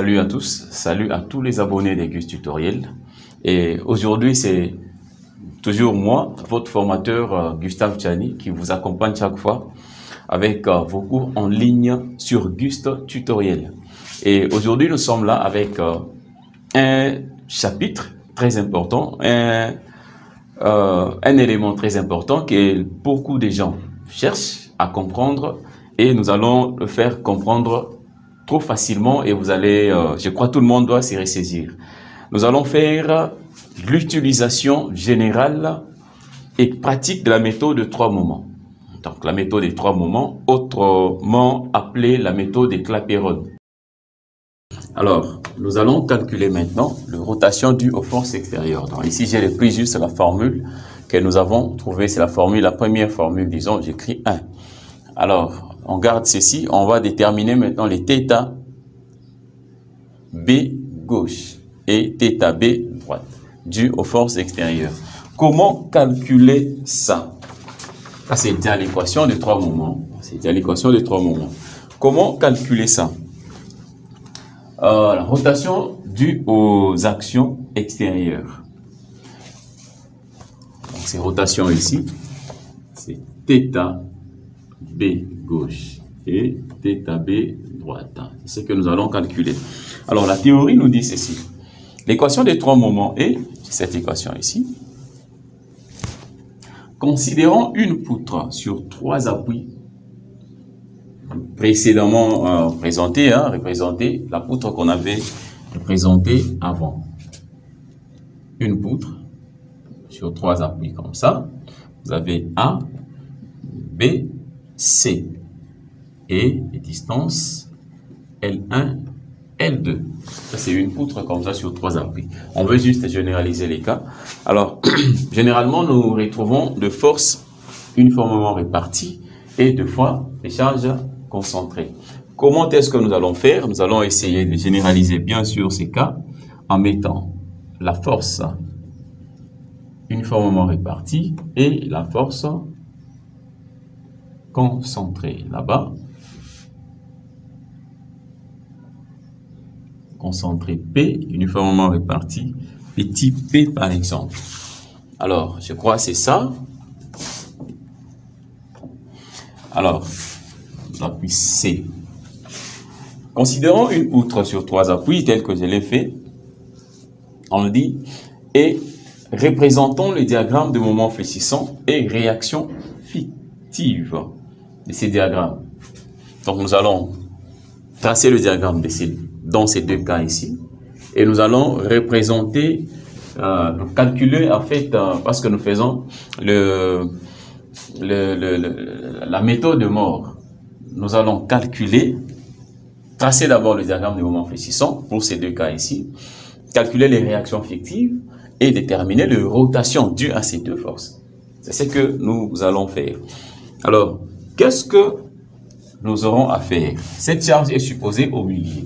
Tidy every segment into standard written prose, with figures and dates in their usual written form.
Salut à tous, salut à tous les abonnés des Gus Tutoriels. Et aujourd'hui, c'est toujours moi, votre formateur Gustave Tchani, qui vous accompagne chaque fois avec vos cours en ligne sur Gus Tutoriel. Et aujourd'hui, nous sommes là avec un chapitre très important, un élément très important que beaucoup de gens cherchent à comprendre et nous allons le faire comprendre trop facilement et vous allez, je crois tout le monde doit s'y ressaisir. Nous allons faire l'utilisation générale et pratique de la méthode de 3 moments. Donc la méthode des 3 moments, autrement appelée la méthode des Clapeyron. Alors, nous allons calculer maintenant la rotation due aux forces extérieures. Donc ici, j'ai pris juste la formule que nous avons trouvée, c'est la formule, la première formule, disons, j'écris 1. Alors, on garde ceci, on va déterminer maintenant les θ B gauche et θ B droite, dû aux forces extérieures. Comment calculer ça? Ça, c'est déjà l'équation de 3 moments. C'est déjà l'équation de 3 moments. Comment calculer ça? La rotation due aux actions extérieures. Donc, ces rotations ici, c'est θ B gauche et θ B droite. C'est ce que nous allons calculer. Alors, la théorie nous dit ceci. L'équation des 3 moments est cette équation ici. Considérons une poutre sur 3 appuis précédemment présentée, représentée la poutre qu'on avait représentée avant. Une poutre sur 3 appuis comme ça. Vous avez A, B, C et les distances L1, L2. Ça, c'est une poutre comme ça sur 3 appuis. On veut juste généraliser les cas. Alors, généralement, nous retrouvons de forces uniformément réparties et de fois des charges concentrées. Comment est-ce que nous allons faire? Nous allons essayer de généraliser bien sûr ces cas en mettant la force uniformément répartie et la force concentré là-bas, concentré P, uniformément réparti, petit p par exemple. Alors, je crois que c'est ça. Alors, l'appui C. Considérons une poutre sur 3 appuis, tel que je l'ai fait. On le dit, et représentons le diagramme de moment fléchissant et réaction fictive de ces diagrammes. Donc nous allons tracer le diagramme dans ces 2 cas ici et nous allons représenter, calculer en fait, parce que nous faisons la méthode de Moore. Nous allons calculer, tracer d'abord le diagramme de moment fléchissant pour ces 2 cas ici, calculer les réactions fictives et déterminer les rotations dues à ces 2 forces. C'est ce que nous allons faire. Alors, qu'est-ce que nous aurons à faire? Cette charge est supposée au milieu.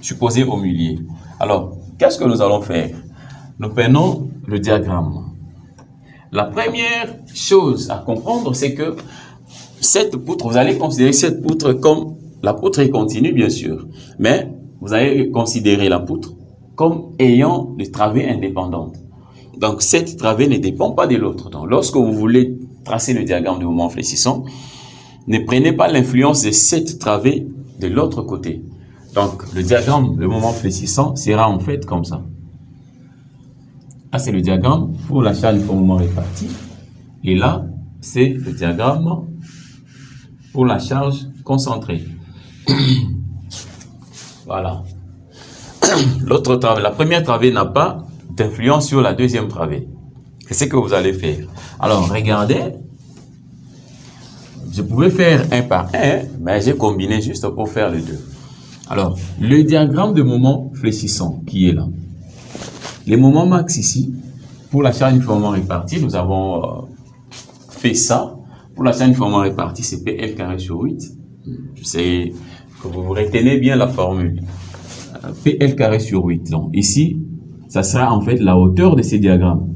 Supposée au milieu. Alors, qu'est-ce que nous allons faire? Nous prenons le diagramme. La première chose à comprendre, c'est que cette poutre, vous allez considérer cette poutre comme, la poutre est continue bien sûr, mais vous allez considérer la poutre comme ayant des travées indépendantes. Donc, cette travée ne dépend pas de l'autre. Donc, lorsque vous voulez tracer le diagramme de moment fléchissant, ne prenez pas l'influence de cette travée de l'autre côté. Donc, le diagramme de moment fléchissant sera en fait comme ça. Là, c'est le diagramme pour la charge uniformément répartie. Et là, c'est le diagramme pour la charge concentrée. Voilà. L'autre travée, la première travée n'a pas d'influence sur la deuxième travée. C'est ce que vous allez faire. Alors, regardez. Je pouvais faire un par un, mais j'ai combiné juste pour faire les 2. Alors, le diagramme de moment fléchissant qui est là. Les moments max ici, pour la charge uniformément répartie, nous avons fait ça. Pour la charge uniformément répartie, c'est PL carré sur 8. Je sais que vous retenez bien la formule. PL carré sur 8. Donc, ici, ça sera en fait la hauteur de ces diagrammes.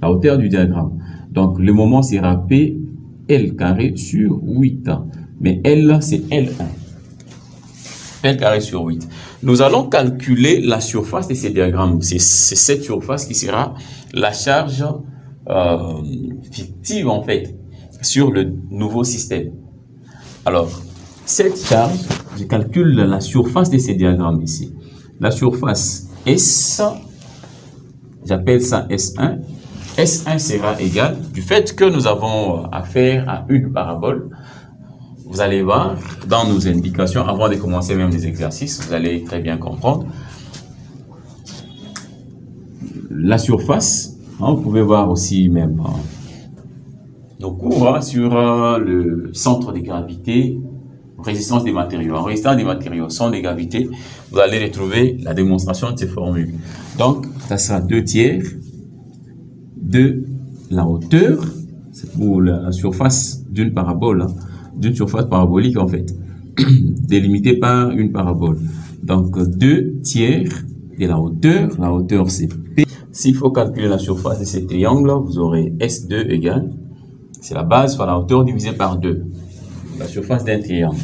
La hauteur du diagramme. Donc, le moment sera PL carré sur 8. Mais L, c'est L1. L carré sur 8. Nous allons calculer la surface de ces diagrammes. C'est cette surface qui sera la charge fictive en fait sur le nouveau système. Alors, cette charge, je calcule la surface de ces diagrammes ici. La surface S, j'appelle ça S1. S1 sera égal, du fait que nous avons affaire à une parabole, vous allez voir dans nos indications, avant de commencer même les exercices, vous allez très bien comprendre. La surface, vous pouvez voir aussi même nos cours sur le centre de gravité, résistance des matériaux. En résistance des matériaux, centre de gravité, vous allez retrouver la démonstration de ces formules. Donc, ça sera 2 tiers de la hauteur, c'est pour la surface d'une parabole, d'une surface parabolique en fait, délimitée par une parabole. Donc 2 tiers de la hauteur c'est P. S'il faut calculer la surface de ce triangle, vous aurez S2 égale, c'est la base fois la hauteur divisée par 2, la surface d'un triangle.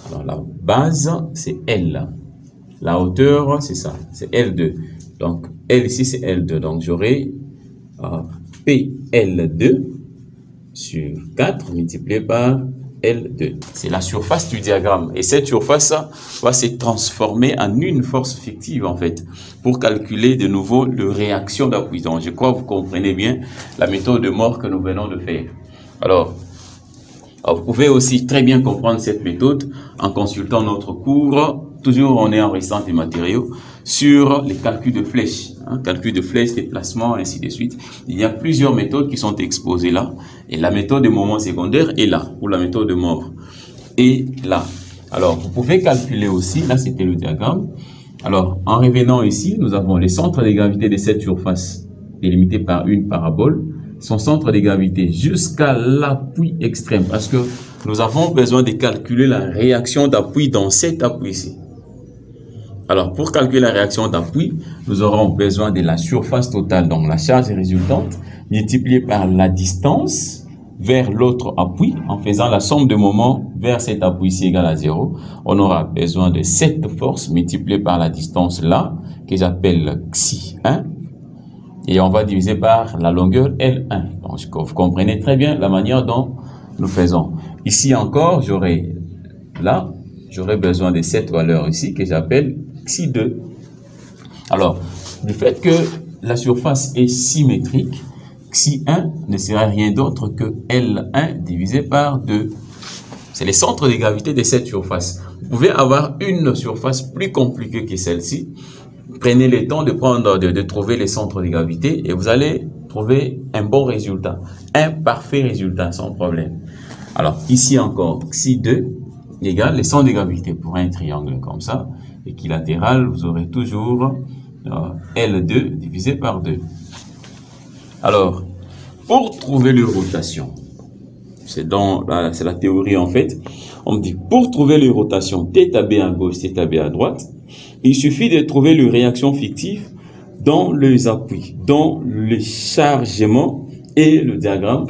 Alors la base c'est L, la hauteur c'est ça, c'est L2. Donc L ici c'est L2, donc j'aurai PL2 sur 4 multiplié par L2. C'est la surface du diagramme. Et cette surface va se transformer en une force fictive, en fait, pour calculer de nouveau le réaction d'appui. Donc, je crois que vous comprenez bien la méthode de Mohr que nous venons de faire. Alors, vous pouvez aussi très bien comprendre cette méthode en consultant notre cours. Toujours, on est en résistance des matériaux sur les calculs de flèches, calcul de flèches, déplacement, ainsi de suite. Il y a plusieurs méthodes qui sont exposées là. Et la méthode de moment secondaire est là, ou la méthode de Mohr est là. Alors, vous pouvez calculer aussi, là c'était le diagramme. Alors, en revenant ici, nous avons les centres de gravité de cette surface délimitée par une parabole. Son centre de gravité jusqu'à l'appui extrême, parce que nous avons besoin de calculer la réaction d'appui dans cet appui ici. Alors, pour calculer la réaction d'appui, nous aurons besoin de la surface totale, donc la charge résultante, multipliée par la distance vers l'autre appui, en faisant la somme de moments vers cet appui-ci égale à 0. On aura besoin de cette force multipliée par la distance là, que j'appelle Xi1, et on va diviser par la longueur L1. Donc, vous comprenez très bien la manière dont nous faisons. Ici encore, j'aurai besoin de cette valeur ici, que j'appelle Xi2. Alors, du fait que la surface est symétrique, Xi1 ne sera rien d'autre que L1 divisé par 2. C'est le centre de gravité de cette surface. Vous pouvez avoir une surface plus compliquée que celle-ci. Prenez le temps de trouver les centres de gravité et vous allez trouver un bon résultat, un parfait résultat sans problème. Alors, ici encore, Xi2 égale les centres de gravité pour un triangle comme ça. Équilatéral, vous aurez toujours L2 divisé par 2. Alors, pour trouver les rotations, c'est la théorie en fait, on me dit pour trouver les rotations θB à gauche, θB à droite, il suffit de trouver les réactions fictives dans les appuis, dans les chargements et le diagramme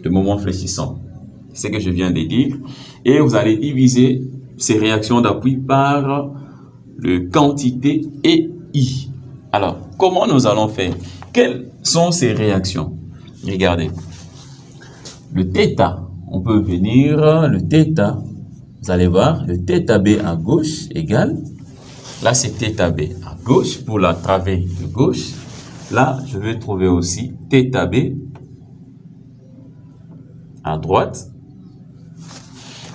de moment fléchissant. C'est ce que je viens de dire. Et vous allez diviser ces réactions d'appui par le quantité EI. Alors, comment nous allons faire? Quelles sont ces réactions? Regardez. Le θ, on peut venir, le θ, vous allez voir, le θB à gauche égale, là c'est θB à gauche pour la travée de gauche. Là, je vais trouver aussi θB à droite.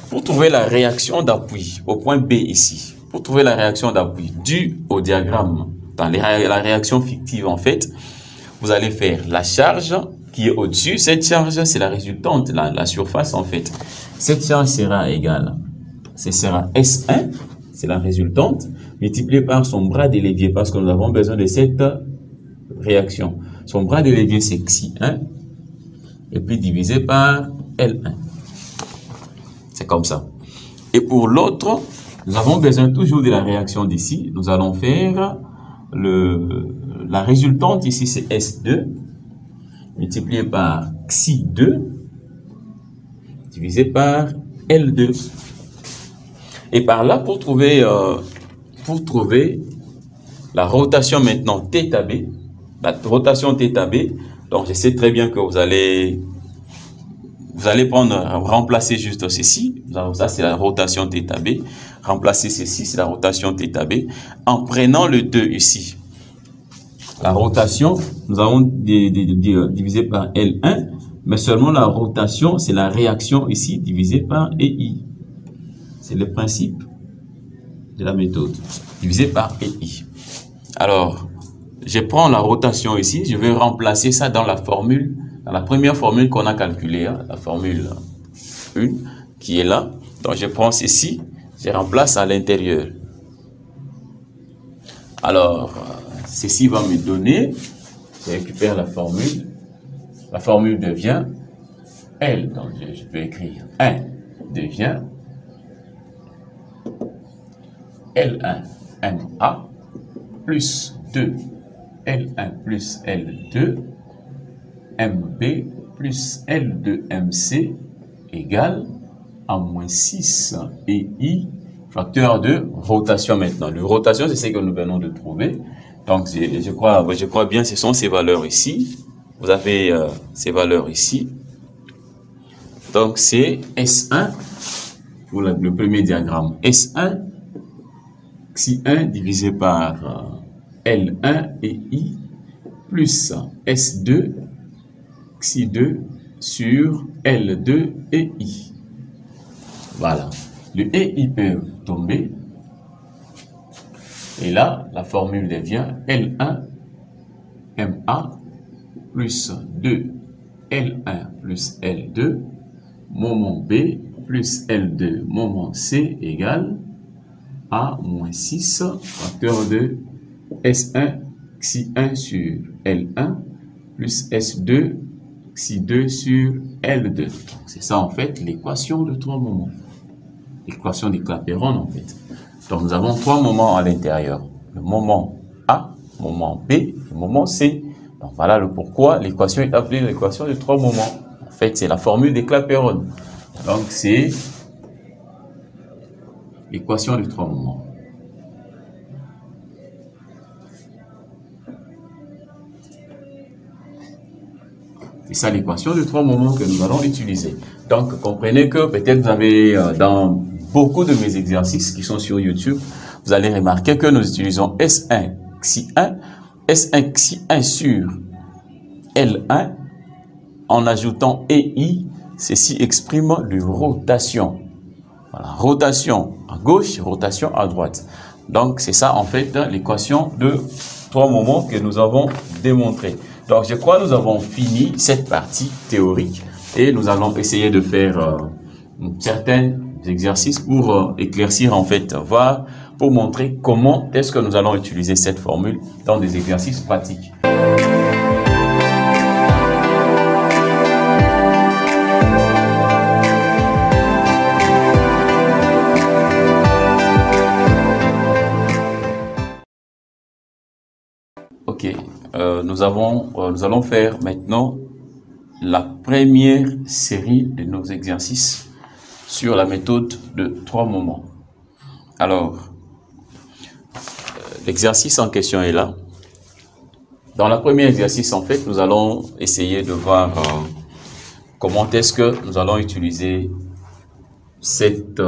Pour trouver la réaction d'appui au point B ici, pour trouver la réaction d'appui due au diagramme, dans la réaction fictive en fait, vous allez faire la charge qui est au-dessus. Cette charge, c'est la résultante, la surface en fait. Cette charge sera égale, ce sera S1, c'est la résultante, multipliée par son bras de levier, parce que nous avons besoin de cette réaction. Son bras de levier, c'est Xi1, et puis divisé par L1. C'est comme ça. Et pour l'autre, nous avons besoin toujours de la réaction d'ici. Nous allons faire la résultante ici, c'est S2, multiplié par Xi2, divisé par L2. Et par là, pour trouver la rotation maintenant θB, la rotation θB, donc je sais très bien que vous allez remplacer juste ceci. Ça, c'est la rotation θB. Remplacer ceci, c'est la rotation θB. En prenant le 2 ici, la rotation, nous avons divisé par L1, mais seulement la rotation, c'est la réaction ici, divisée par EI. C'est le principe de la méthode, divisé par EI. Alors, je prends la rotation ici, je vais remplacer ça dans la formule, dans la première formule qu'on a calculée, hein, la formule 1, qui est là. Donc, je prends ceci, je remplace à l'intérieur. Alors, ceci va me donner, je récupère la formule devient L, donc je peux écrire 1 devient L1 MA plus 2 L1 plus L2 MB plus L2 MC égale à moins 6 EI, facteur de rotation maintenant. Le rotation, c'est ce que nous venons de trouver. Donc, je crois bien, ce sont ces valeurs ici. Vous avez ces valeurs ici. Donc, c'est S1 pour le premier diagramme. S1, Xi1 divisé par L1 et I plus S2, Xi2 sur L2 et I. Voilà. Le EI peut tomber. Et là, la formule devient L1 MA plus 2 L1 plus L2 moment B plus L2 moment C égale A moins 6 facteur de S1 Xi1 sur L1 plus S2 Xi2 sur L2. C'est ça en fait l'équation de trois moments. L'équation des Clapeyron en fait. Donc nous avons trois moments à l'intérieur. Le moment A, le moment B, le moment C. Donc voilà le pourquoi l'équation est appelée l'équation de trois moments. En fait, c'est la formule des Clapeyron. Donc c'est l'équation de trois moments. C'est ça l'équation de trois moments que nous allons utiliser. Donc comprenez que peut-être vous avez dans beaucoup de mes exercices qui sont sur YouTube, vous allez remarquer que nous utilisons S1 Xi1, S1 Xi1 sur L1 en ajoutant EI. Ceci exprime une rotation. Voilà, rotation à gauche, rotation à droite. Donc c'est ça en fait l'équation de trois moments que nous avons démontré. Donc je crois que nous avons fini cette partie théorique et nous allons essayer de faire certains exercices pour éclaircir en fait, voir, pour montrer comment est-ce que nous allons utiliser cette formule dans des exercices pratiques. Ok, nous allons faire maintenant la première série de nos exercices sur la méthode de trois moments. Alors, l'exercice en question est là. Dans le premier exercice, en fait, nous allons essayer de voir comment est-ce que nous allons utiliser cette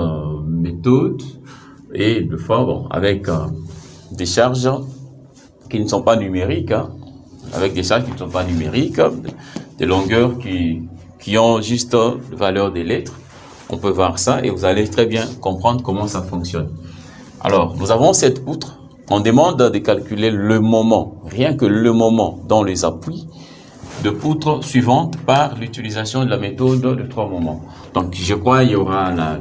méthode et de faire avec des charges qui ne sont pas numériques, hein, avec des charges qui ne sont pas numériques, des longueurs qui ont juste valeur des lettres. On peut voir ça et vous allez très bien comprendre comment ça fonctionne. Alors, nous avons cette poutre. On demande de calculer le moment, rien que le moment dans les appuis de poutre suivante par l'utilisation de la méthode de trois moments. Donc, je crois qu'il y aura la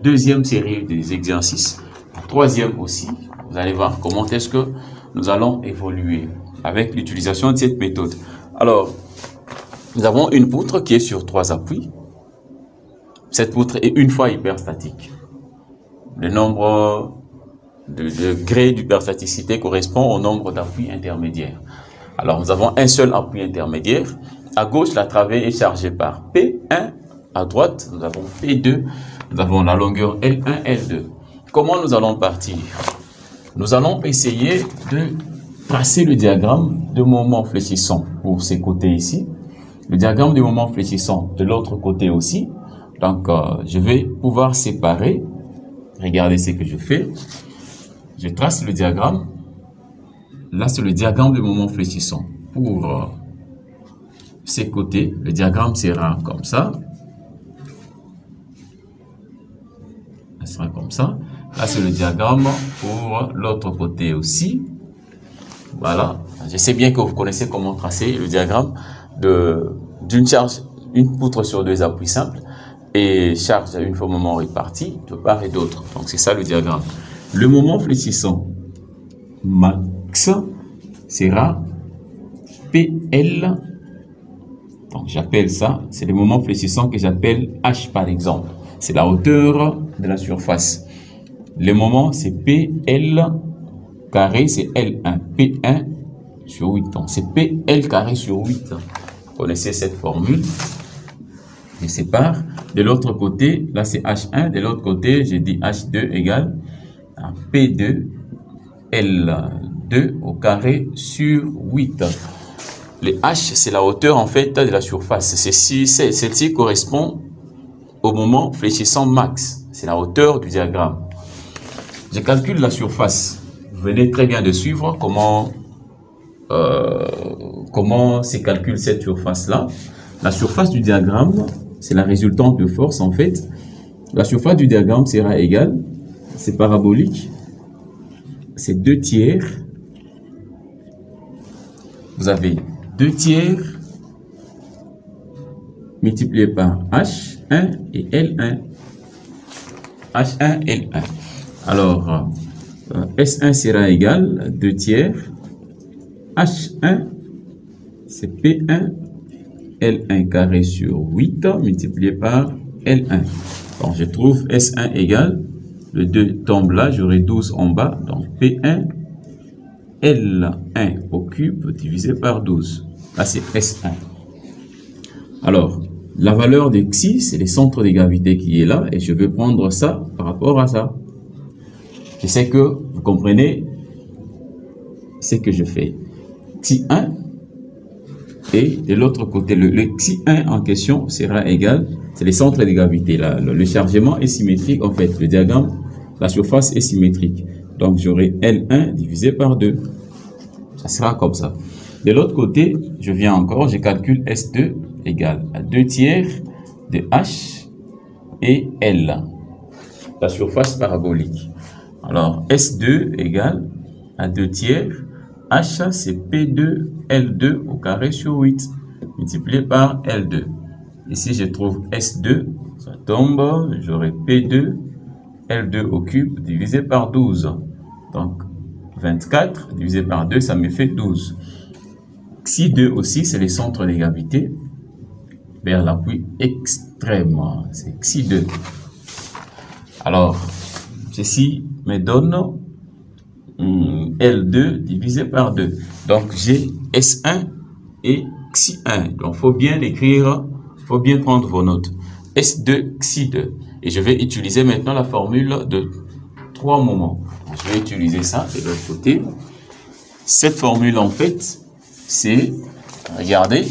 deuxième série des exercices, la troisième aussi. Vous allez voir comment est-ce que nous allons évoluer avec l'utilisation de cette méthode. Alors, nous avons une poutre qui est sur trois appuis. Cette poutre est une fois hyperstatique. Le nombre de degrés d'hyperstaticité correspond au nombre d'appuis intermédiaires. Alors, nous avons un seul appui intermédiaire. À gauche, la travée est chargée par P1. À droite, nous avons P2. Nous avons la longueur L1, L2. comment nous allons partir? Nous allons essayer de tracer le diagramme de moment fléchissant pour ces côtés ici. Le diagramme de moment fléchissant de l'autre côté aussi. Donc, je vais pouvoir séparer. Regardez ce que je fais. Je trace le diagramme. Là, c'est le diagramme de moment fléchissant. Pour ces côtés, le diagramme sera comme ça. Ça sera comme ça. Là, c'est le diagramme pour l'autre côté aussi. Voilà. Je sais bien que vous connaissez comment tracer le diagramme d'une charge, une poutre sur deux appuis simples et charge à une fois moment répartie de part et d'autre. Donc, c'est ça le diagramme. Le moment fléchissant max sera PL. Donc, j'appelle ça, c'est le moment fléchissant que j'appelle H par exemple. C'est la hauteur de la surface. Le moment, c'est PL carré, c'est L1. P1 sur 8. Donc, c'est PL carré sur 8. Vous connaissez cette formule. Je sépare. De l'autre côté, là, c'est H1. De l'autre côté, j'ai dit H2 égale à P2 L2 au carré sur 8. Le H, c'est la hauteur, en fait, de la surface. Celle-ci correspond au moment fléchissant max. C'est la hauteur du diagramme. Je calcule la surface. Vous venez très bien de suivre comment se calcule cette surface-là. La surface du diagramme, c'est la résultante de force, en fait. La surface du diagramme sera égale, c'est parabolique, c'est 2 tiers. Vous avez 2 tiers multiplié par H1 et L1. H1, L1. Alors, S1 sera égal à 2 tiers. H1, c'est P1, L1 carré sur 8 multiplié par L1. Donc, je trouve S1 égal, le 2 tombe là, j'aurai 12 en bas. Donc, P1, L1 au cube divisé par 12. Là, c'est S1. Alors, la valeur de Xi, c'est le centre de gravité qui est là, et je vais prendre ça par rapport à ça. Je sais que vous comprenez ce que je fais. Xi1, et de l'autre côté, le Xi1 en question sera égal, c'est le centre de gravité. Là, le chargement est symétrique, en fait, le diagramme, la surface est symétrique. Donc, j'aurai L1 divisé par 2. Ça sera comme ça. De l'autre côté, je viens encore, je calcule S2 égale à 2 tiers de H et L, la surface parabolique. Alors, S2 égale à 2 tiers, H c'est P2 L2 au carré sur 8, multiplié par L2. Ici, je trouve S2, ça tombe, j'aurai P2 L2 au cube divisé par 12. Donc, 24 divisé par 2, ça me fait 12. Xi2 aussi, c'est le centre de gravité vers l'appui extrême. C'est Xi2. Alors, ceci me donne L2 divisé par 2. Donc, j'ai S1 et Xi1. Donc, il faut bien l'écrire, il faut bien prendre vos notes. S2, Xi2. Et je vais utiliser maintenant la formule de 3 moments. Je vais utiliser ça de l'autre côté. Cette formule, en fait, c'est, regardez,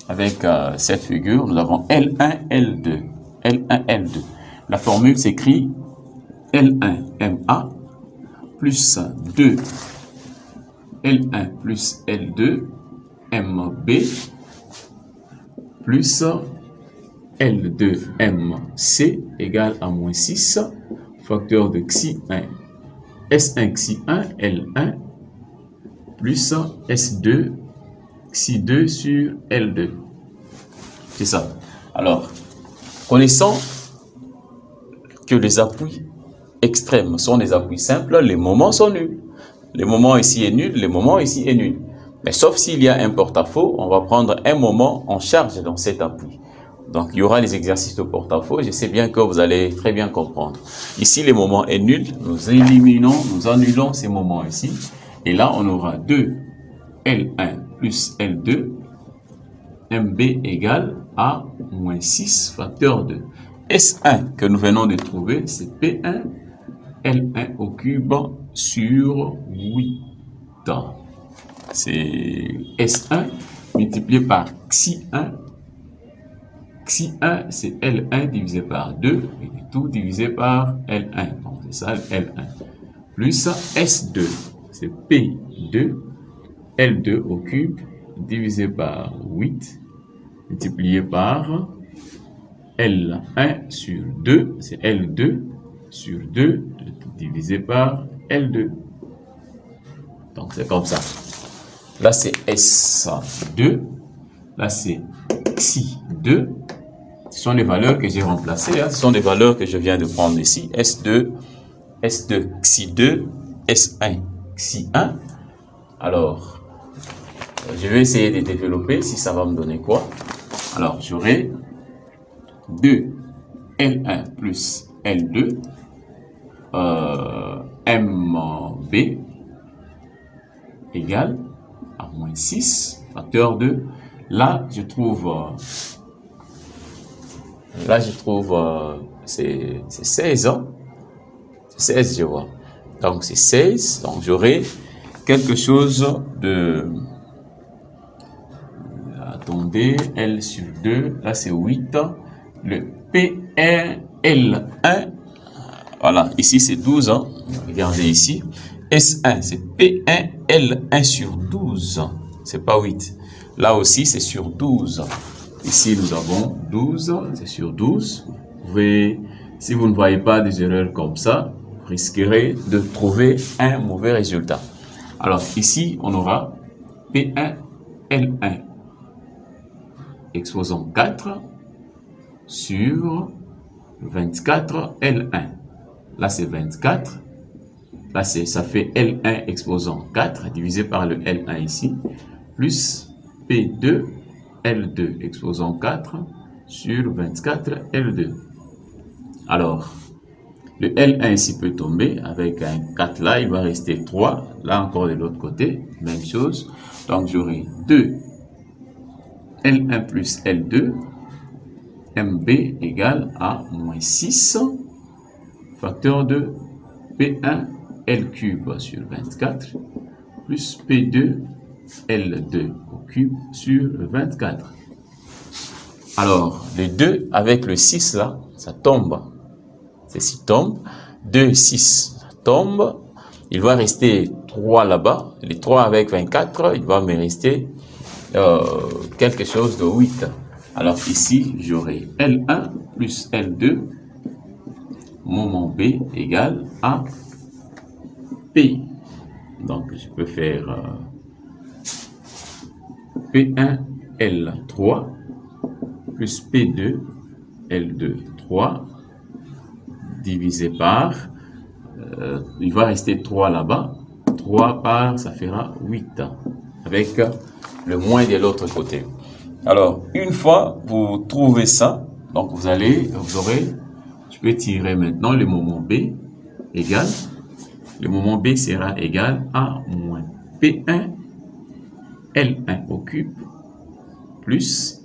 avec cette figure, nous avons L1, L2. L1, L2. La formule s'écrit L1, MA, plus 2, L1 plus L2, MB, plus L2, MC, égale à moins 6, facteur de Xi1, S1, Xi1, L1, plus S2, Xi2 sur L2. C'est ça. Alors, connaissant que les appuis extrêmes sont des appuis simples, les moments sont nuls. Le moment ici est nul, le moment ici est nul. Mais sauf s'il y a un porte-à-faux, on va prendre un moment en charge dans cet appui. Donc, il y aura les exercices de porte-à-faux. Je sais bien que vous allez très bien comprendre. Ici, le moment est nul. Nous éliminons, nous annulons ces moments ici. Et là, on aura 2 L1 plus L2, MB égale à moins 6 facteur 2. S1 que nous venons de trouver, c'est P1 L1 au cube sur 8. C'est S1 multiplié par Xi1. Xi1, c'est L1 divisé par 2, et tout divisé par L1. Donc, c'est ça, L1. Plus S2, c'est P2, L2 au cube, divisé par 8, multiplié par L1 sur 2, c'est L2 sur 2, divisé par L2. Donc, c'est comme ça. Là, c'est S2. Là, c'est Xi2. Ce sont les valeurs que j'ai remplacées. Hein. Ce sont des valeurs que je viens de prendre ici. S2, S2, Xi2, S1, Xi1. Alors, je vais essayer de développer si ça va me donner quoi. Alors, j'aurai 2 L1 plus L2 MB égale à moins 6, facteur 2. Là, je trouve c'est 16 ans. C'est 16, je vois. Donc, c'est 16. Donc, j'aurai quelque chose de... Attendez, L sur 2. Là, c'est 8. Le P1, L1. Voilà, ici, c'est 12 ans. Regardez ici. S1, c'est P1, L1 sur 12. C'est pas 8. Là aussi, c'est sur 12. Ici, nous avons 12. C'est sur 12. Vous pouvez, si vous ne voyez pas des erreurs comme ça, vous risquerez de trouver un mauvais résultat. Alors, ici, on aura P1, L1 exposant 4 sur 24 L1. Là, c'est 24. Là, ça fait L1 exposant 4 divisé par le L1 ici, plus P2, L2 exposant 4 sur 24 L2. Alors, le L1 ici peut tomber avec un 4 là, il va rester 3. Là encore de l'autre côté, même chose. Donc, j'aurai 2 L1 plus L2 MB égale à moins 6 facteur de P1 L cube sur 24 plus P2 L2 au cube sur 24. Alors, le 2 avec le 6 là, ça tombe. Ceci tombe. 2, 6, ça tombe. Il va rester 3 là-bas. Les 3 avec 24, il va me rester quelque chose de 8. Alors ici, j'aurai L1 plus L2, moment B égale à P. Donc, je peux faire P1 L3 plus P2 L2 3 divisé par, il va rester 3 là-bas, 3 par, ça fera 8 avec le moins de l'autre côté. Alors, une fois vous trouvez ça, donc vous aurez, je peux tirer maintenant le moment B égal, le moment B sera égal à moins P1 L1 au cube plus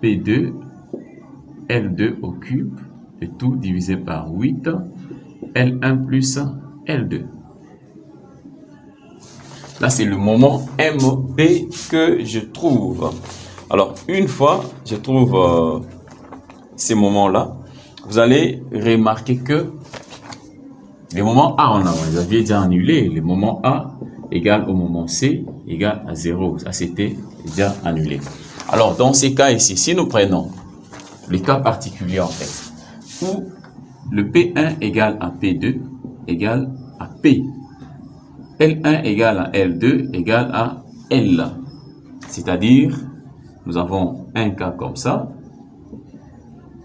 P2 L2 au cube et tout divisé par 8 L1 plus L2. Là, c'est le moment MB que je trouve. Alors, une fois je trouve ces moments-là, vous allez remarquer que les moments A, vous aviez déjà annulé. Les moments A égale au moment C égale à 0. Ça, c'était déjà annulé. Alors, dans ces cas ici, si nous prenons les cas particuliers, en fait, où le P1 égale à P2 égale à P. L1 égale à L2 égale à L. C'est-à-dire, nous avons un cas comme ça,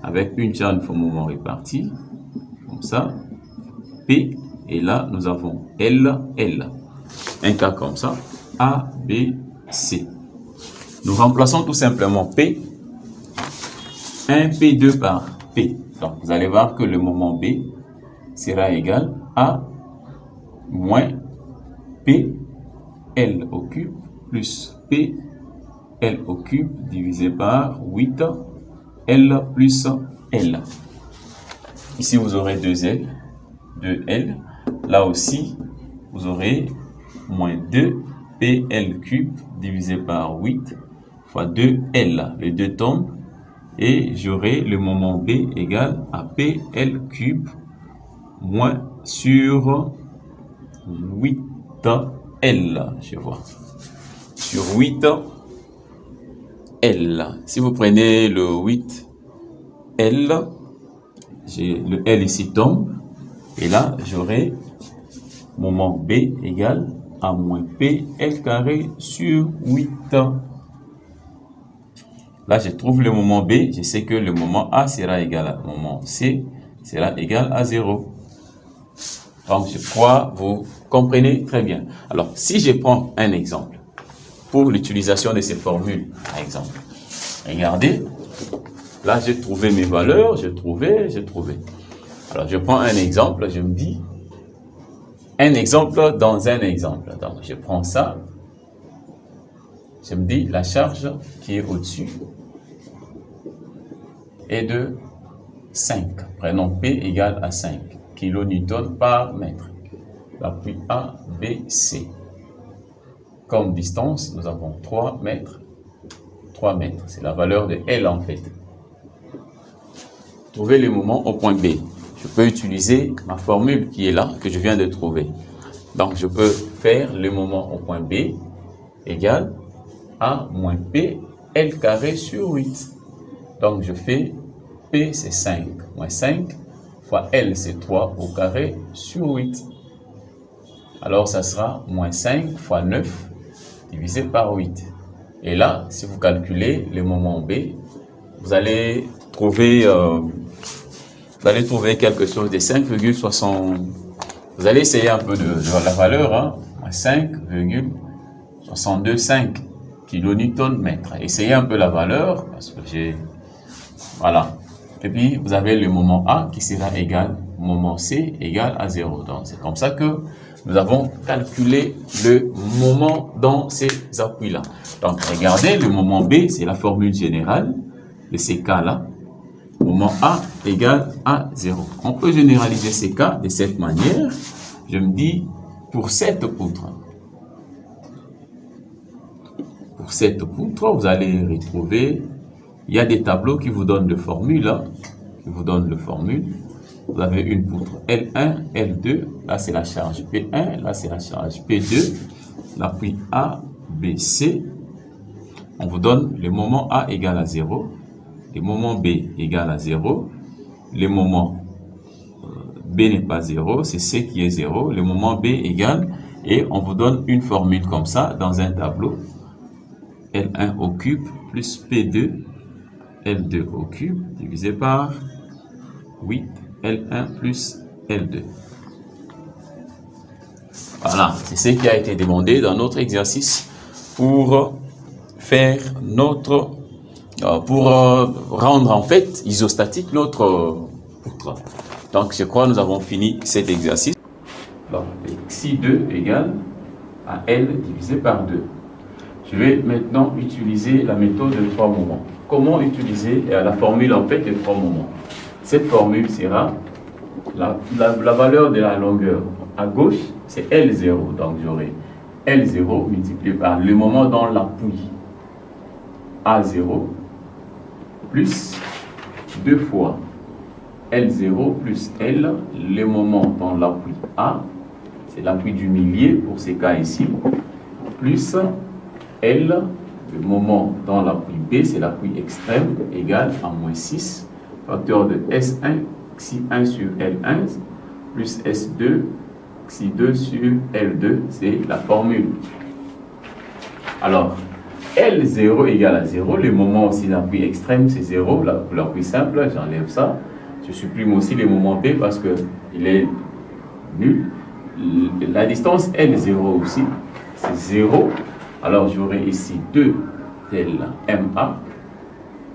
avec une chaîne de moment répartie, comme ça, P, et là, nous avons L, L. Un cas comme ça, A, B, C. Nous remplaçons tout simplement P, 1 P2 par P. Donc, vous allez voir que le moment B sera égal à moins P, L au cube, plus P, L au cube, divisé par 8, L plus L. Ici, vous aurez 2 L, 2L. Là aussi, vous aurez moins 2PL cube divisé par 8 fois 2L. Les deux tombent et j'aurai le moment B égal à PL cube moins sur 8L. Je vois. Sur 8L. Si vous prenez le 8L, le L ici tombe. Et là, j'aurai moment B égale à moins PL carré sur 8. Là, je trouve le moment B. Je sais que le moment A sera égal à moment C sera égal à 0. Donc, je crois vous comprenez très bien. Alors, si je prends un exemple pour l'utilisation de ces formules, par exemple, regardez, là, j'ai trouvé mes valeurs, j'ai trouvé. Alors, je prends un exemple, je me dis, un exemple dans un exemple. Donc, je prends ça, je me dis, la charge qui est au-dessus est de 5. Prenons P égale à 5 kN par mètre. L'appui A, B, C. Comme distance, nous avons 3 mètres. 3 mètres, c'est la valeur de L en fait. Trouver le moment au point B. Je peux utiliser ma formule qui est là, que je viens de trouver. Donc, je peux faire le moment au point B égale A moins P, L carré sur 8. Donc, je fais P, c'est 5, moins 5, fois L, c'est 3 au carré sur 8. Alors, ça sera moins 5 fois 9 divisé par 8. Et là, si vous calculez le moment B, vous allez trouver quelque chose de 5,60. Vous allez essayer un peu de la valeur, hein, 5,625 kN/m. Essayez un peu la valeur, parce que j'ai... Voilà. Et puis, vous avez le moment A qui sera égal, moment C égal à 0. Donc, c'est comme ça que nous avons calculé le moment dans ces appuis-là. Donc, regardez, le moment B, c'est la formule générale de ces cas-là. Moment A égale à 0. On peut généraliser ces cas de cette manière. Je me dis, pour cette poutre, vous allez retrouver, il y a des tableaux qui vous donnent le formule, hein, Vous avez une poutre L1, L2, là c'est la charge P1, là c'est la charge P2, l'appui A, B, C. On vous donne le moment A égale à 0, le moment B égale à 0, le moment B n'est pas 0, c'est C qui est 0, le moment B égale, et on vous donne une formule comme ça dans un tableau, L1 au cube plus P2, L2 au cube divisé par 8, L1 plus L2. Voilà, c'est ce qui a été demandé dans notre exercice pour faire notre, pour rendre en fait isostatique notre poutre. Donc je crois que nous avons fini cet exercice. Donc xi2 égale à L divisé par 2. Je vais maintenant utiliser la méthode de 3 moments. Comment utiliser la formule en fait de 3 moments? Cette formule sera la valeur de la longueur. À gauche, c'est L0. Donc j'aurai L0 multiplié par le moment dans l'appui A0 plus 2 fois L0 plus L, le moment dans l'appui A, c'est l'appui du milieu pour ces cas ici, plus L, le moment dans l'appui B, c'est l'appui extrême, égal à moins 6, facteur de S1, Xi1 sur L1, plus S2, Xi2 sur L2, c'est la formule. Alors, L0 égale à 0, le moment aussi l'appui extrême, c'est 0, pour l'appui simple, j'enlève ça. Je supprime aussi le moment B parce qu'il est nul. La distance L0 aussi, c'est 0. Alors j'aurai ici 2 tel MA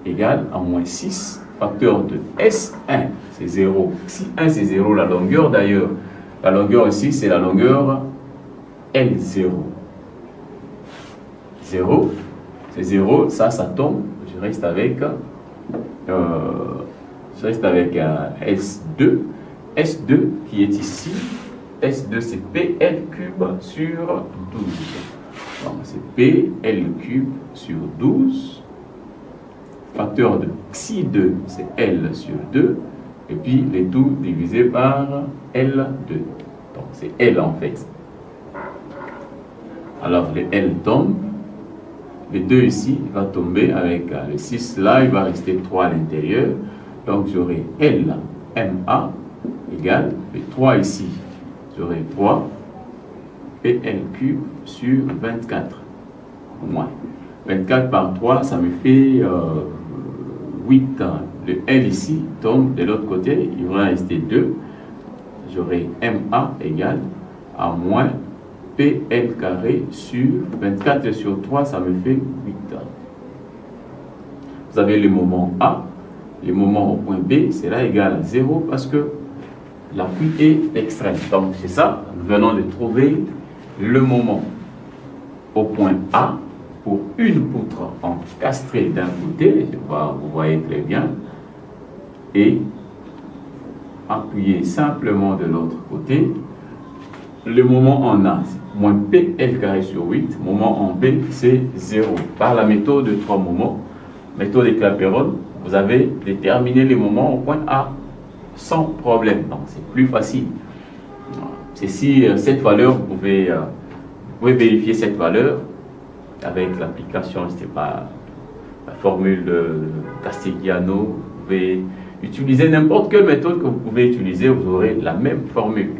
égale à moins 6, facteur de S1, c'est 0. Si 1 c'est 0, la longueur d'ailleurs, la longueur ici c'est la longueur L0. 0, c'est 0, ça tombe, je reste avec S2, S2 qui est ici. S2 c'est PL cube sur 12. Donc c'est PL cube sur 12. Facteur de Xi2 c'est L sur 2. Et puis les tout divisé par L2. Donc c'est L en fait. Alors le L tombe. Le 2 ici il va tomber avec le 6 là, il va rester 3 à l'intérieur. Donc j'aurai L MA égale le 3 ici. J'aurai 3 PL cube sur 24. Moins. 24 par 3, ça me fait 8. Le L ici tombe de l'autre côté, il va rester 2. J'aurai MA égale à moins PL carré sur 24 sur 3, ça me fait 8. Vous avez le moment A, le moment au point B, c'est là égal à 0 parce que l'appui est extrême. Donc c'est ça, nous venons de trouver le moment au point A pour une poutre encastrée d'un côté, vous voyez très bien, et appuyé simplement de l'autre côté. Le moment en A, c'est moins PL carré sur 8. Moment en B, c'est 0. Par la méthode de 3 moments, méthode de Clapeyron, vous avez déterminé les moments au point A sans problème. Donc, c'est plus facile. C'est si cette valeur, vous pouvez vérifier cette valeur avec l'application, je ne sais pas, la formule de Castigliano. Vous pouvez utiliser n'importe quelle méthode que vous pouvez utiliser, vous aurez la même formule.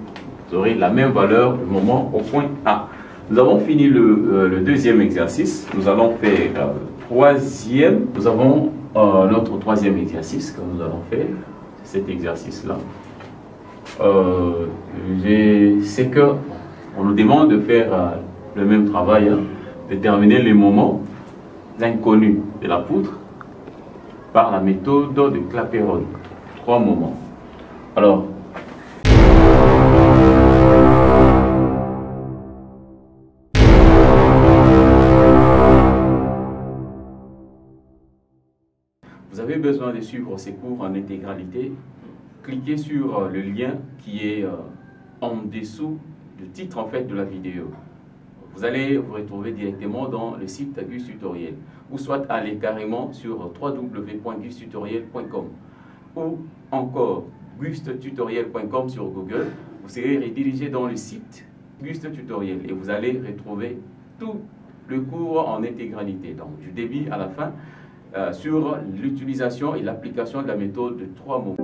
Vous aurez la même valeur du moment au point A. Nous avons fini le deuxième exercice. Nous allons faire le troisième. Nous avons notre troisième exercice que nous allons faire. C'est cet exercice-là. C'est que on nous demande de faire le même travail, hein, déterminer les moments inconnus de la poutre par la méthode de Clapeyron. 3 moments. Alors, vous avez besoin de suivre ces cours en intégralité. Cliquez sur le lien qui est en dessous du titre en fait de la vidéo. Vous allez vous retrouver directement dans le site Gus Tutoriel, ou soit aller carrément sur www.gustutoriel.com ou encore gustutoriel.com sur Google. Vous serez redirigé dans le site Gus Tutoriel et vous allez retrouver tout le cours en intégralité, donc du début à la fin, sur l'utilisation et l'application de la méthode de 3 mots.